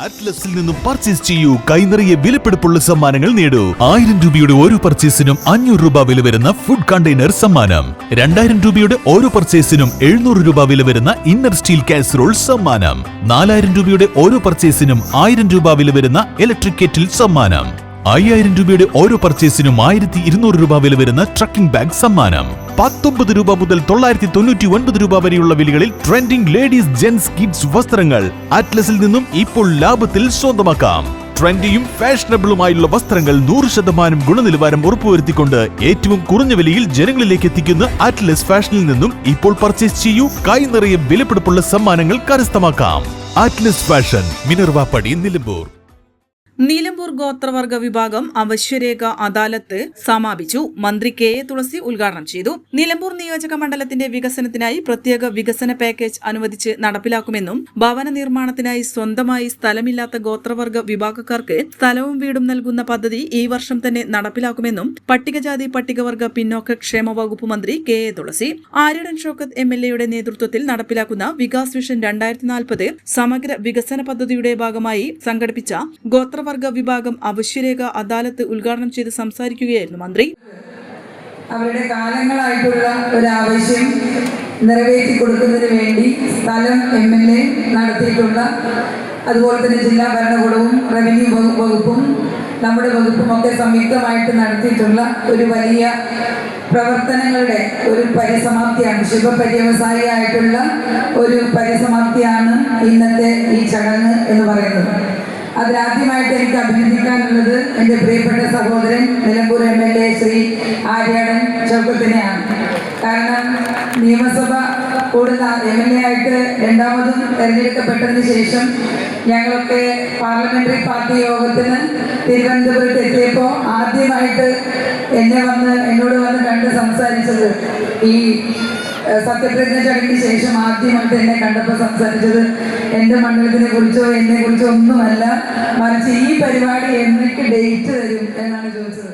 അറ്റ്ലസിൽ നിന്നും പർച്ചേസ് ചെയ്യൂ. കൈനിറയ വിലപിടിപ്പുള്ള സമ്മാനങ്ങൾ നേടൂ. 1000 രൂപയുടെ ഓരോ പർച്ചേസിനും 500 രൂപ വില വരുന്ന ഫുഡ് കണ്ടെയ്നർ സമ്മാനം. 2000 രൂപയുടെ ഓരോ പർച്ചേസിനും 700 രൂപ വില വരുന്ന ഇന്നർ സ്റ്റീൽ കാസറോൾ സമ്മാനം. 4000 രൂപയുടെ ഓരോ പർച്ചേസിനും 1000 രൂപ വില വരുന്ന ഇലക്ട്രിക് കെറ്റിൽ സമ്മാനം. 5000 രൂപയുടെ ഓരോ പർച്ചേസിനും 1200 രൂപ വില വരുന്ന ട്രക്കിംഗ് ബാഗ് സമ്മാനം. 19 രൂപ മുതൽ 999 രൂപ വരെയുള്ള വിലകളിൽ ട്രെൻഡിംഗ് ലേഡീസ് ജെന്റ്സ് കിഡ്സ് വസ്ത്രങ്ങൾ അറ്റ്ലസിൽ നിന്നും ഇപ്പോൾ ലാഭത്തിൽ സ്വന്തമാക്കാം. ട്രെൻഡിയും ഫാഷനബിളുമായുള്ള വസ്ത്രങ്ങൾ 100% ഗുണനിലവാരം ഉറപ്പുവരുത്തിക്കൊണ്ട് ഏറ്റവും കുറഞ്ഞ വിലയിൽ ജനങ്ങളിലേക്ക് എത്തിക്കുന്ന അറ്റ്ലസ് ഫാഷനിൽ നിന്നും ഇപ്പോൾ പർച്ചേസ് ചെയ്യൂ. കൈ നിറയെ വിലപിടിപ്പുള്ള സമ്മാനങ്ങൾ കരസ്ഥമാക്കാം. Atlas fashion, Minervapadi, Nilambur. നിലമ്പൂർ ഗോത്രവർഗ വിഭാഗം അവശ്യരേഖ അദാലത്ത് സമാപിച്ചു. മന്ത്രി കെ എ തുളസി ഉദ്ഘാടനം ചെയ്തു. നിലമ്പൂർ നിയോജക മണ്ഡലത്തിന്റെ വികസനത്തിനായി പ്രത്യേക വികസന പാക്കേജ് അനുവദിച്ച് നടപ്പിലാക്കുമെന്നും ഭവന നിർമ്മാണത്തിനായി സ്വന്തമായി സ്ഥലമില്ലാത്ത ഗോത്രവർഗ വിഭാഗക്കാർക്ക് സ്ഥലവും വീടും നൽകുന്ന പദ്ധതി ഈ വർഷം തന്നെ നടപ്പിലാക്കുമെന്നും പട്ടികജാതി പട്ടികവർഗ പിന്നോക്ക ക്ഷേമ വകുപ്പ് മന്ത്രി കെ എ തുളസി ആര്യടൻ ഷൗക്കത്ത് എംഎൽഎയുടെ നേതൃത്വത്തിൽ നടപ്പിലാക്കുന്ന വികാസ് വിഷൻ 2040 സമഗ്ര വികസന പദ്ധതിയുടെ ഭാഗമായി സംഘടിപ്പിച്ച ഗോത്ര വർഗ വിഭാഗം അവശ്യരേഖ അദാലത്ത് ഉദ്ഘാടനം ചെയ്ത് സംസാരിക്കുകയായിരുന്നു മന്ത്രി. അവരുടെ കാലങ്ങളായിട്ടുള്ള ഒരു ആവശ്യം നിറവേറ്റി കൊടുക്കുന്നതിന് വേണ്ടി സ്ഥലം എംഎൽഎ നടത്തിയിട്ടുള്ള, അതുപോലെ തന്നെ ജില്ലാ ഭരണകൂടവും റവന്യൂ വകുപ്പും നമ്മുടെ വകുപ്പും ഒക്കെ സംയുക്തമായിട്ട് നടത്തിയിട്ടുള്ള ഒരു വലിയ പ്രവർത്തനങ്ങളുടെ ഒരു പരിസമാപ്തിയാണ്, ശുഭപര്യവസായിയായിട്ടുള്ള ഒരു പരിസമാപ്തിയാണ് ഇന്നത്തെ ഈ ചടങ്ങ് എന്ന് പറയുന്നത്. അതിലാദ്യമായിട്ട് എനിക്ക് അഭിനന്ദിക്കാനുള്ളത് എൻ്റെ പ്രിയപ്പെട്ട സഹോദരൻ നിലമ്പൂർ എംഎൽഎ ശ്രീ ആര്യാടൻ ഷൗക്കത്തിനെയാണ്. കാരണം നിയമസഭ കൂടുന്ന എംഎൽഎ ആയിട്ട് രണ്ടാമതും തെരഞ്ഞെടുക്കപ്പെട്ടതിന് ശേഷം ഞങ്ങളൊക്കെ പാർലമെന്ററി പാർട്ടി യോഗത്തിന് തിരുവനന്തപുരത്ത് എത്തിയപ്പോൾ ആദ്യമായിട്ട് എന്നോട് വന്ന് കണ്ട് സംസാരിച്ചത്, ഈ സത്യപ്രതിജ്ഞ ചടങ്ങിന് ശേഷം ആദ്യമായിട്ട് എന്നെ കണ്ടപ്പോൾ സംസാരിച്ചത് എൻ്റെ മണ്ഡലത്തിനെ കുറിച്ചോ എന്നെ കുറിച്ചോ ഒന്നുമല്ല, മറിച്ച് ഈ പരിപാടി എന്നൊക്കെ ഡേറ്റ് തരും എന്നാണ് ചോദിച്ചത്.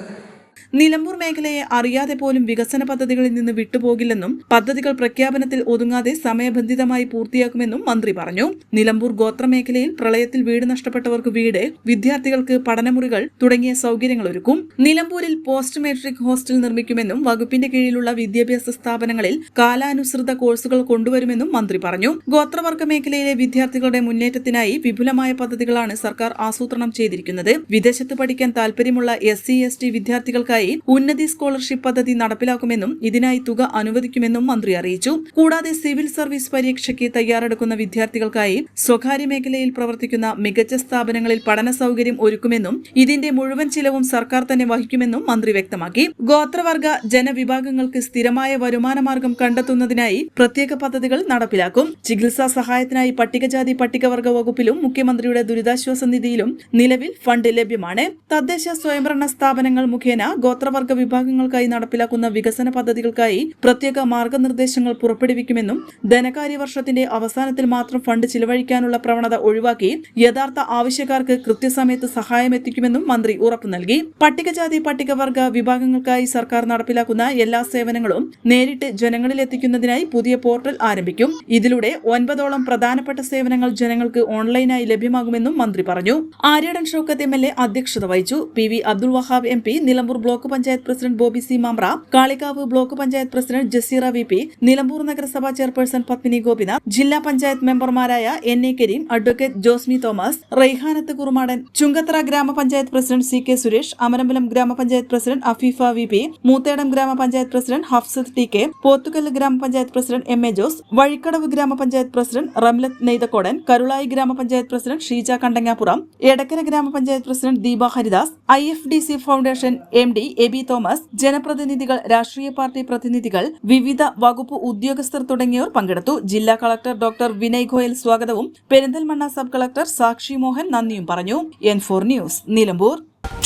നിലമ്പൂർ മേഖലയെ അറിയാതെ പോലും വികസന പദ്ധതികളിൽ നിന്ന് വിട്ടുപോകില്ലെന്നും പദ്ധതികൾ പ്രഖ്യാപനത്തിൽ ഒതുങ്ങാതെ സമയബന്ധിതമായി പൂർത്തിയാക്കുമെന്നും മന്ത്രി പറഞ്ഞു. നിലമ്പൂർ ഗോത്രമേഖലയിൽ പ്രളയത്തിൽ വീട് നഷ്ടപ്പെട്ടവർക്ക് വീട്, വിദ്യാർത്ഥികൾക്ക് പഠനമുറികൾ തുടങ്ങിയ സൗകര്യങ്ങൾ ഒരുക്കും. നിലമ്പൂരിൽ പോസ്റ്റ് മെട്രിക് ഹോസ്റ്റൽ നിർമ്മിക്കുമെന്നും വകുപ്പിന്റെ കീഴിലുള്ള വിദ്യാഭ്യാസ സ്ഥാപനങ്ങളിൽ കാലാനുസൃത കോഴ്സുകൾ കൊണ്ടുവരുമെന്നും മന്ത്രി പറഞ്ഞു. ഗോത്രവർഗ മേഖലയിലെ വിദ്യാർത്ഥികളുടെ മുന്നേറ്റത്തിനായി വിപുലമായ പദ്ധതികളാണ് സർക്കാർ ആസൂത്രണം ചെയ്തിരിക്കുന്നത്. വിദേശത്ത് പഠിക്കാൻ താൽപര്യമുള്ള SC/ST വിദ്യാർത്ഥികൾക്കായി ഉന്നതി സ്കോളർഷിപ്പ് പദ്ധതി നടപ്പിലാക്കുമെന്നും ഇതിനായി തുക അനുവദിക്കുമെന്നും മന്ത്രി അറിയിച്ചു. കൂടാതെ സിവിൽ സർവീസ് പരീക്ഷയ്ക്ക് തയ്യാറെടുക്കുന്ന വിദ്യാർത്ഥികൾക്കായി സ്വകാര്യ മേഖലയിൽ പ്രവർത്തിക്കുന്ന മികച്ച സ്ഥാപനങ്ങളിൽ പഠന സൗകര്യം ഒരുക്കുമെന്നും ഇതിന്റെ മുഴുവൻ ചിലവും സർക്കാർ തന്നെ വഹിക്കുമെന്നും മന്ത്രി വ്യക്തമാക്കി. ഗോത്രവർഗ ജനവിഭാഗങ്ങൾക്ക് സ്ഥിരമായ വരുമാനമാർഗം കണ്ടെത്തുന്നതിനായി പ്രത്യേക പദ്ധതികൾ നടപ്പിലാക്കും. ചികിത്സാ സഹായത്തിനായി പട്ടികജാതി പട്ടികവർഗ വകുപ്പിലും മുഖ്യമന്ത്രിയുടെ ദുരിതാശ്വാസ നിധിയിലും നിലവിൽ ഫണ്ട് ലഭ്യമാണ്. തദ്ദേശ സ്വയംഭരണ സ്ഥാപനങ്ങൾ മുഖേന ഗോത്രവർഗ വിഭാഗങ്ങൾക്കായി നടപ്പിലാക്കുന്ന വികസന പദ്ധതികൾക്കായി പ്രത്യേക മാർഗനിർദ്ദേശങ്ങൾ പുറപ്പെടുവിക്കുമെന്നും ധനകാര്യ വർഷത്തിന്റെ അവസാനത്തിൽ മാത്രം ഫണ്ട് ചിലവഴിക്കാനുള്ള പ്രവണത ഒഴിവാക്കി യഥാർത്ഥ ആവശ്യക്കാർക്ക് കൃത്യസമയത്ത് സഹായം എത്തിക്കുമെന്നും മന്ത്രി ഉറപ്പു നൽകി. പട്ടികജാതി പട്ടികവർഗ വിഭാഗങ്ങൾക്കായി സർക്കാർ നടപ്പിലാക്കുന്ന എല്ലാ സേവനങ്ങളും നേരിട്ട് ജനങ്ങളിലെത്തിക്കുന്നതിനായി പുതിയ പോർട്ടൽ ആരംഭിക്കും. ഇതിലൂടെ 9ഓളം പ്രധാനപ്പെട്ട സേവനങ്ങൾ ജനങ്ങൾക്ക് ഓൺലൈനായി ലഭ്യമാകുമെന്നും മന്ത്രി പറഞ്ഞു. ആര്യടൻ ഷൗക്കത്ത് എംഎൽഎ അധ്യക്ഷത വഹിച്ചു. PV Abdul Wahab MP, Nilambur block panchayat president Bobby C Mampra, Kalikavu block panchayat president Jaseera VP, Nilambur നഗരസഭാ ചെയർപേഴ്സൺ പത്മിനി ഗോപിനാഥ്, ജില്ലാ പഞ്ചായത്ത് മെമ്പർമാരായ NA Kareem, advocate Josmi Thomas, Raihanath Kurumadan, Chungathara ഗ്രാമപഞ്ചായത്ത് പ്രസിഡന്റ് CK സുരേഷ്, അമരമ്പലം ഗ്രാമപഞ്ചായത്ത് പ്രസിഡന്റ് അഫീഫ VP, മൂത്തേടം ഗ്രാമപഞ്ചായത്ത് പ്രസിഡന്റ് ഹഫ്സത്ത് TK, പോത്തുകല്ല് ഗ്രാമപഞ്ചായത്ത് പ്രസിഡന്റ് MA ജോസ്, വഴിക്കടവ് ഗ്രാമപഞ്ചായത്ത് പ്രസിഡന്റ് റംലത്ത് നെയ്തക്കോടൻ, കരുളായി ഗ്രാമപഞ്ചായത്ത് പ്രസിഡന്റ് ഷീജ കണ്ടങ്ങാപുറം, എടക്കര ഗ്രാമപഞ്ചായത്ത് president Deepa Haridas, IFDC foundation MD Abi Thomas, ജനപ്രതിനിധികൾ, രാഷ്ട്രീയ പാർട്ടി പ്രതിനിധികൾ, വിവിധ വകുപ്പ് ഉദ്യോഗസ്ഥർ തുടങ്ങിയവർ പങ്കെടുത്തു. ജില്ലാ കളക്ടർ ഡോക്ടർ വിനയ് ഗോയൽ സ്വാഗതവും പെരിന്തൽമണ്ണ സബ് കളക്ടർ സാക്ഷി മോഹൻ നന്ദിയും പറഞ്ഞു. N4 news, Nilambur.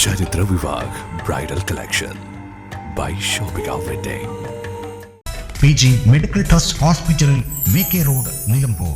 Charithra Vivah bridal collection by shopping wedding. PG medical trust hospital, VK road, Nilambur.